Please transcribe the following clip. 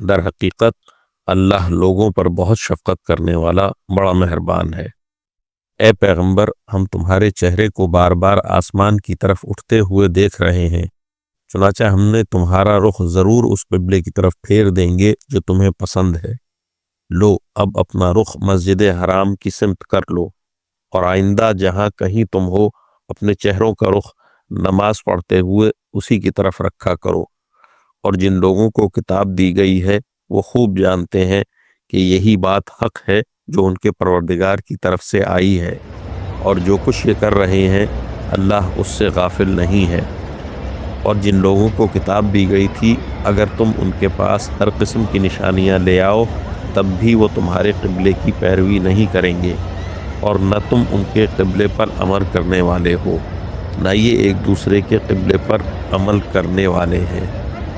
दर हकीकत अल्लाह लोगों पर बहुत शफ़क़त करने वाला बड़ा मेहरबान है। ए पैगंबर, हम तुम्हारे चेहरे को बार बार आसमान की तरफ उठते हुए देख रहे हैं, चुनांचे हमने तुम्हारा रुख ज़रूर उस क़िबले की तरफ फेर देंगे जो तुम्हें पसंद है। लो, अब अपना रुख मस्जिद हराम की सिमत कर लो और आइंदा जहाँ कहीं तुम हो अपने चेहरों का रुख नमाज पढ़ते हुए उसी की तरफ रखा करो। और जिन लोगों को किताब दी गई है वो खूब जानते हैं कि यही बात हक है जो उनके परवरदिगार की तरफ से आई है, और जो कुछ ये कर रहे हैं अल्लाह उससे गाफिल नहीं है। और जिन लोगों को किताब दी गई थी, अगर तुम उनके पास हर किस्म की निशानियां ले आओ तब भी वो तुम्हारे क़िबले की पैरवी नहीं करेंगे, और न तुम उनके क़िबले पर अमल करने वाले हो, न ये एक दूसरे के क़िबले पर अमल करने वाले हैं।